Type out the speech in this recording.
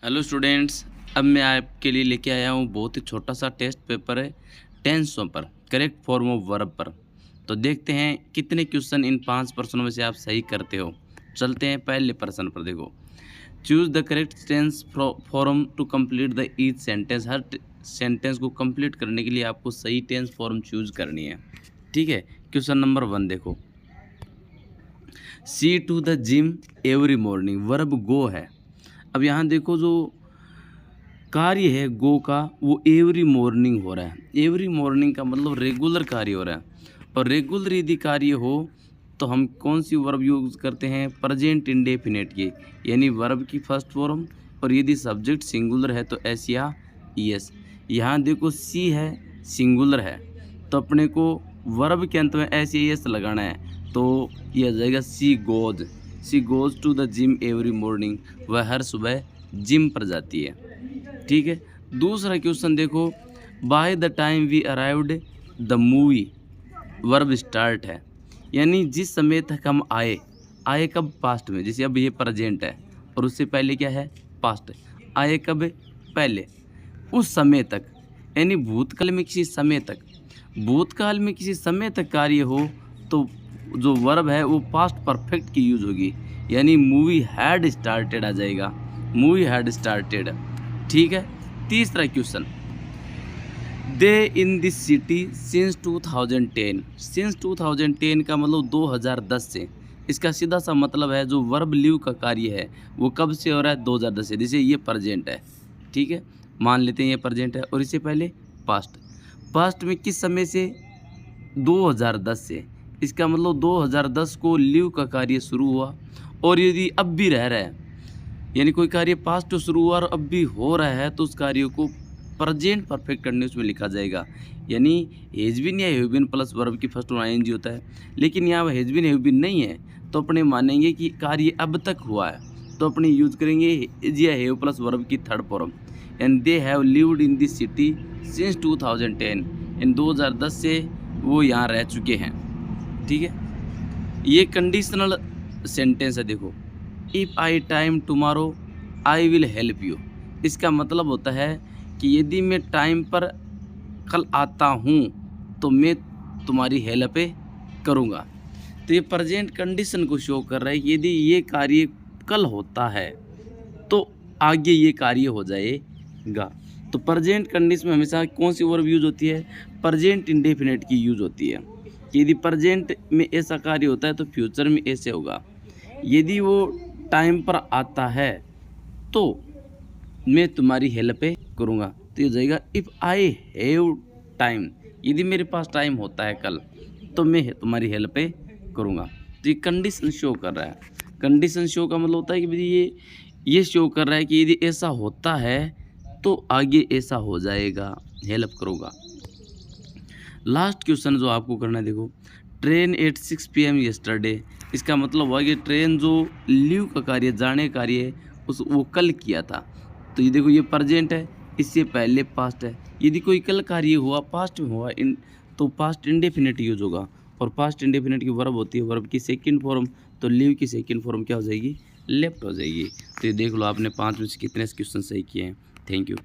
Hello students, अब मैं आपके लिए लेके आया हूँ बहुत ही छोटा सा टेस्ट पेपर है टेंसों पर, करेक्ट फॉर्म ऑफ वर्ब पर। तो देखते हैं कितने क्वेश्चन इन 5 प्रश्नों में से आप सही करते हो। चलते हैं पहले प्रश्न पर। देखो, choose the correct tense form to complete the each sentence. हर सेंटेंस को कंप्लीट करने के लिए आपको सही टेंस फॉर्म चूज करनी है। ठीक है, क्वेश्चन नंबर 1 देखो, she to the gym every morning, verb go है। अब यहाँ देखो, जो कार्य है गो का वो एवरी मॉर्निंग हो रहा है। एवरी मॉर्निंग का मतलब रेगुलर कार्य हो रहा है, और रेगुलर यदि कार्य हो तो हम कौन सी वर्ब यूज़ करते हैं? प्रेजेंट इंडेफिनिट की, यानी वर्ब की फर्स्ट फॉर्म। और यदि सब्जेक्ट सिंगुलर है तो एस या ईएस। यहाँ देखो सी है, सिंगुलर है, तो अपने को वर्ब के अंत में एस या ईएस लगाना है। तो ये आ जाएगा she goes. She goes to the gym every morning, वह हर सुबह जिम पर जाती है। ठीक है, दूसरा क्वेश्चन देखो, by the time we arrived the movie, verb start है, यानी जिस समय तक हम आए। आए कब? पास्ट में। जैसे अब ये प्रेजेंट है और उससे पहले क्या है? पास्ट। आए कब? पहले। उस समय तक, यानी भूतकाल में किसी समय तक। भूतकाल में किसी समय तक कार्य हो तो जो वर्ब है वो पास्ट परफेक्ट की यूज होगी, यानी मूवी हैड स्टार्टेड आ जाएगा। Movie had started. ठीक है, तीसरा question, they in this city since 2010। Since 2010 का मतलब 2010 से। इसका सीधा सा मतलब है जो वर्ब लिव का कार्य है वो कब से हो रहा है? 2010 से। जैसे ये प्रेजेंट है, ठीक है, मान लेते हैं ये प्रेजेंट है, और इससे पहले पास्ट। पास्ट में किस समय से? 2010 से। इसका मतलब 2010 को लिव का कार्य शुरू हुआ, और यदि अब भी रह रहा है, यानी कोई कार्य पास्ट शुरू हुआ और अब भी हो रहा है, तो उस कार्य को प्रेजेंट परफेक्ट कंडीशन में लिखा जाएगा। यानी हैज बीन या हैव बीन प्लस वर्ब की फर्स्ट फॉर्म आईएनजी होता है, लेकिन यहाँ हैज बीन हैव बीन नहीं है, तो अपने मानेंगे कि कार्य अब तक हुआ है, तो अपने यूज करेंगे हैज या हैव प्लस वर्ब की third form. And they have lived in this city since 2010, इन 2010 से वो यहाँ रह चुके हैं। ठीक है, ये कंडीशनल सेंटेंस है। देखो, if I time tomorrow I will help you. इसका मतलब होता है कि यदि मैं टाइम पर कल आता हूँ तो मैं तुम्हारी हेल्प करूँगा। तो ये प्रेजेंट कंडीशन को शो कर रहा है कि यदि ये कार्य कल होता है तो आगे ये कार्य हो जाएगा। तो प्रेजेंट कंडीशन में हमेशा कौन सी वर्ब यूज होती है? प्रेजेंट इंडेफिनिट की यूज होती है। यदि प्रेजेंट में ऐसा कार्य होता है तो फ्यूचर में ऐसे होगा। यदि वो टाइम पर आता है तो मैं तुम्हारी हेल्प करूँगा। तो ये हो जाएगा इफ़ आई हैव टाइम। यदि मेरे पास टाइम होता है कल तो मैं तुम्हारी हेल्प करूँगा। तो ये कंडीशन शो कर रहा है। कंडीशन शो का मतलब होता है कि भाई ये शो कर रहा है कि यदि ऐसा होता है तो आगे ऐसा हो जाएगा, हेल्प करूँगा। लास्ट क्वेश्चन जो आपको करना है, देखो, ट्रेन एट 6 PM यस्टरडे। इसका मतलब हुआ कि ट्रेन जो लीव का कार्य, जाने का कार्य है, उस वो कल किया था। तो ये देखो, ये प्रेजेंट है, इससे पहले पास्ट है। यदि कोई कल कार्य हुआ, पास्ट में हुआ, तो पास्ट इंडेफिनिट यूज होगा, और पास्ट इंडेफिनिट की वर्ब होती है, वर्ब की सेकंड फॉर्म, तो लीव की सेकंड फॉर्म क्या हो जाएगी? लेफ्ट हो जाएगी। तो ये देख लो, आपने 5 में से कितने क्वेश्चन सही किए हैं। Thank you.